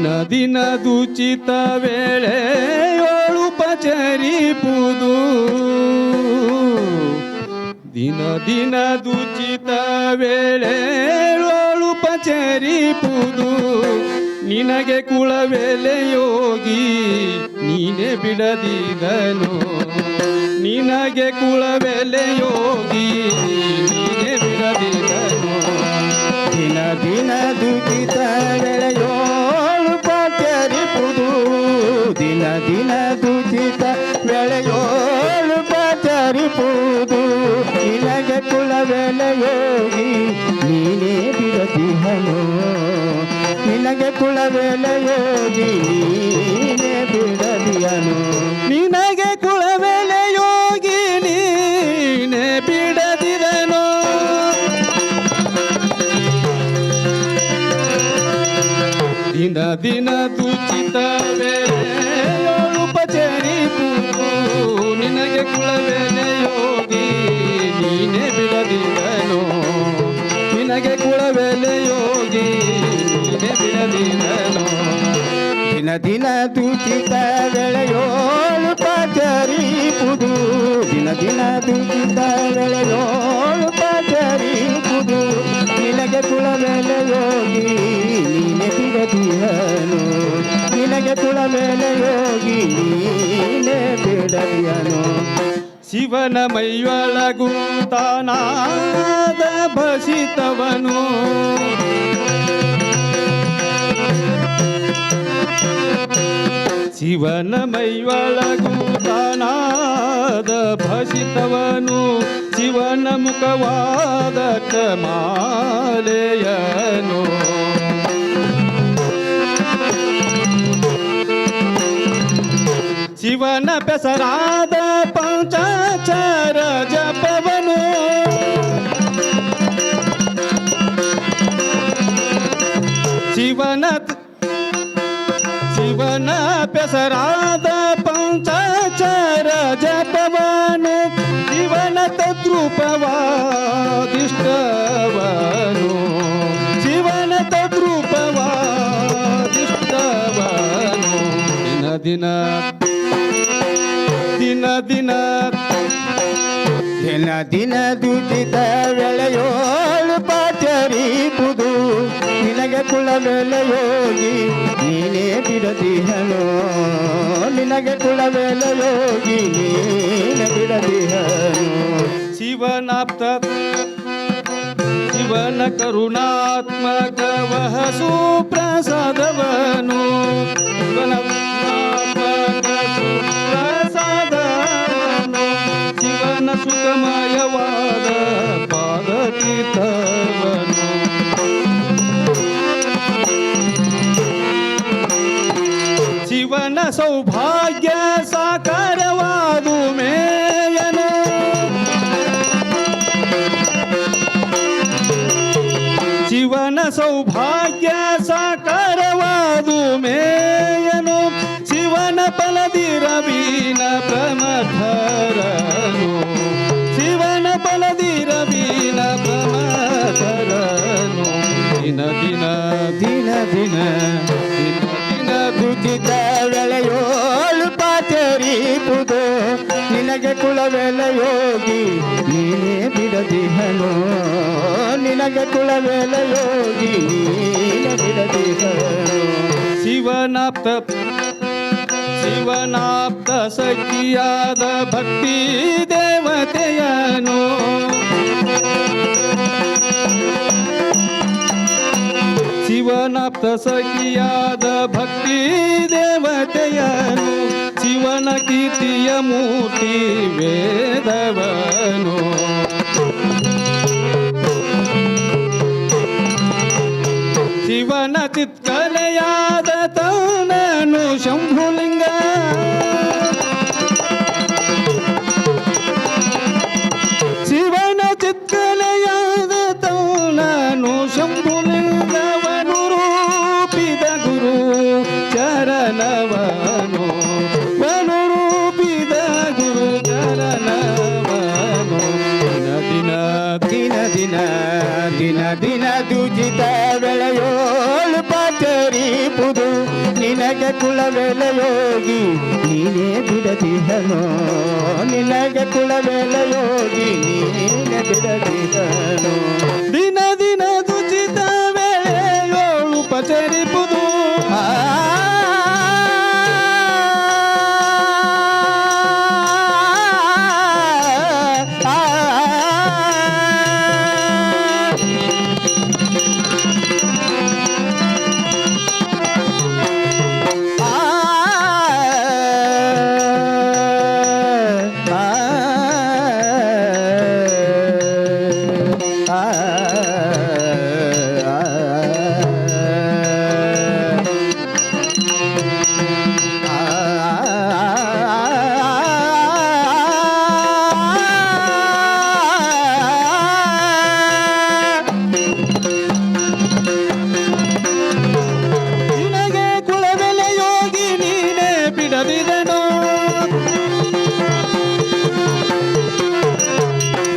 ದಿನ ದಿನ ದುಚಿತ ವೇಳೆ ಏಳು ಪಚರಿಪುದು ದಿನ ದಿನ ದುಚಿತ ವೇಳೆ ಏಳು ಪಚರಿಪುದು ನಿನಗೆ ಕುಳವೆಲೆ ಯೋಗಿ ನೀನೆ ಬಿಡದಿದನು ನಿನಗೆ ಕುಳವೆಲೆ ಯೋಗಿ ನೀನೆ ಬಿಡದಿದನು ದಿನ ದಿನ ದುಚಿತ ವೇಳೆಯೋಳು ಪಚರಿಪುದು ದಿನ ದಿನ ದುಚಿತ ವೇಳೆಯೋಳು ಪಚರಿಪುದು ನಿನಗೆ ಕುಳವೆಲೆ ಯೋಗಿ ನೀನೇ ಬಿಡದಿಹನು ನಿನಗೆ ಕುಳವೆಲೆ ಯೋಗಿ ನೀನೇ ಬಿಡದಿಯನು ನಿನಗೆ ಕುಳವೆಲೆ ಯೋಗಿ ನೀನೆ ಬಿಡದಿದನು ದಿನ ದಿನ ದುಚಿತ ವೇಳೆಯೋಳು ಪಚರಿಪುದು ನಿನಗೆ ಕುಳವೆಲೆ ಯೋಗಿ ನೀನೆ ಬಿಡದಿದನು ನಿನಗೆ ಕುಳವೆಲೆ ಯೋಗಿ ನೀನೆ ಬಿಡದಿದನು ದಿನ ದಿನ ದುಚಿತ ವೇಳೆಯೋಳು ಪಚರಿಪುದು ದಿನ ದಿನ ದುಚಿತ ವೇಳೆಯೋಳು ಪಚರಿಪುದು ನಿನಗೆ ಕುಳವೆಲೆ ಯೋಗಿ ನೀನೆ ಬಿಡದಿಯನು ನಿನಗೆ ಕುಳವೆಲೆ ಯೋಗಿ ನೀನೆ ಬಿಡದಿಯನು ಶಿವನ ಮೈಯೊಳಗು ತಾನಾದ ಭಸಿತವನು ಶಿವನ ಮೈಯೊಳಗು ತಾನಾದ ಭಸಿತವನು ಶಿವನ ಮುಖವಾದ ಕಮಾಲೆಯನು ಶಿವನ ಪೆಸರಾದ ಪಂಚಾಕ್ಷರ ಜಪವನು ಶಿವನ ಪೆಸರಾದ ಪಂಚಾಕ್ಷರ ಜಪವನು ಶಿವನ ತದ್ರೂಪವಾದಿಷ್ಟವನು ಶಿವನ ತದ್ರೂಪವಾದಿಷ್ಟವನು ದಿನ ದಿನ ದಿನ ದಿನ ದಿನ ದುಚಿತ ವೇಳೆಯೋಳು ಪಚರಿಪುದು ನಿನಗೆ ಕುಳವೆಲೆ ಯೋಗಿ ನೀನೇ ಬಿಡದಿಹನು ನಿನಗೆ ಕುಳವೆಲೆ ಯೋಗಿ ನೀನೆ ಬಿಡದಿಹನು ಶಿವನಾಪ್ತ ಶಿವನ ಕರುಣಾತ್ಮಕ ವಹಸು ಪ್ರಸಾದವನು ಶಿವನ ಸುಖಮಯವಾದ ಪಾದತೀರ್ಥವನು ಶಿವನ ಸೌಭಾಗ್ಯ ಸಾಕಾರವಾದು ಮೇಯನು ಶಿವನ ಸೌಭಾಗ್ಯ ಸಾಕಾರವಾದು ಮೇಯನು ಶಿವನ ಫಲದಿರವೀನ ಪ್ರಮಥರನು ಶಿವನ ಫಲದಿರವೀನ ಪ್ರಮಥರನು ದಿನ ದಿನ ದಿನ ದಿನ ದಿನ ದಿನ ದುಚಿತ ವೇಳೆಯೋಳು ಪಚರಿಪುದು ನಿನಗೆ ಕುಳವೆಲೆ ಯೋಗಿ ನೀನೇ ಬಿಡದಿಹನು ನಿನಗೆ ಕುಳವೆಲೆ ಯೋಗಿ ನೀನೆ ಬಿಡದಿಹನು ಶಿವನಾಪ್ತ ಸಖಿಯಾದ ಭಕ್ತಿ ದೇವತೆಯನು ಶಿವನಾಪ್ತ ಸಖಿಯಾದ ಭಕ್ತಿ ದೇವತೆಯನು ಶಿವನ ಕೀರ್ತಿಯ ಮೂರ್ತಿ ವೇದವನು ಶಿವನ ಚಿತ್ಕಲೆಯಾದ ತೌನನು ಶಂಭುಲಿಂಗ ಶಿವನ ಚಿತ್ಕಲೆಯಾದ ತೌನನು ಶಂಭುಲಿಂಗವನು ರೂಪಿದ ಗುರು ಚರಣವನು ವನು ರೂಪಿದ ಗುರು ಚರಣವನು ದಿನ ದಿನ ದಿನ ದಿನ ದಿನ ದಿನ ದುಚಿತ ವೇಳೆಯೋಳು ಪಚರಿಪುದು ನಿನಗೆ ಕುಲವೆಲ ಯೋಗಿ ನೀನೇ ಬಿಡದಿಹನೋ ನಿನಗೆ ಕುಲವೆಲ ಯೋಗಿ ನೀನೇ ಬಿಡದಿಹನೋ ದಿನ ದಿನ ದುಚಿತ ವೇಳೆಯೋಳು ಪಚರಿಪುದು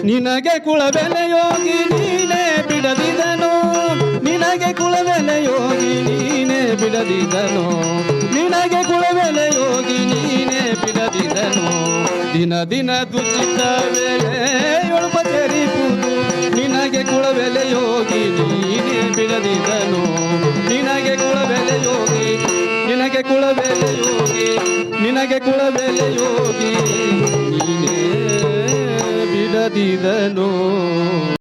ನಿನಗೆ ಕುಲವೆಲೆ ಯೋಗಿ ನೀನೇ ಬಿಡದಿದನು ನಿನಗೆ ಕುಲವೆಲೆ ಯೋಗಿ ನೀನೇ ಬಿಡದಿದನು ನಿನಗೆ ಕುಲವೆಲೆ ಯೋಗಿ ನೀನೇ ಬಿಡದಿದನು ದಿನ ದಿನ ದುಚಿತ ವೇಳೆಯೊಳು ಪಚರಿಪುದು ನಿನಗೆ ಕುಲವೆಲೆ ಯೋಗಿ ನೀನೇ ಬಿಡದಿದನು ನಿನಗೆ ಕುಲವೆಲೆ ಯೋಗಿ ನಿನಗೆ ಕುಲವೆಲೆ ಯೋಗಿ ನಿನಗೆ ಕುಲವೆಲೆ ಯೋಗಿ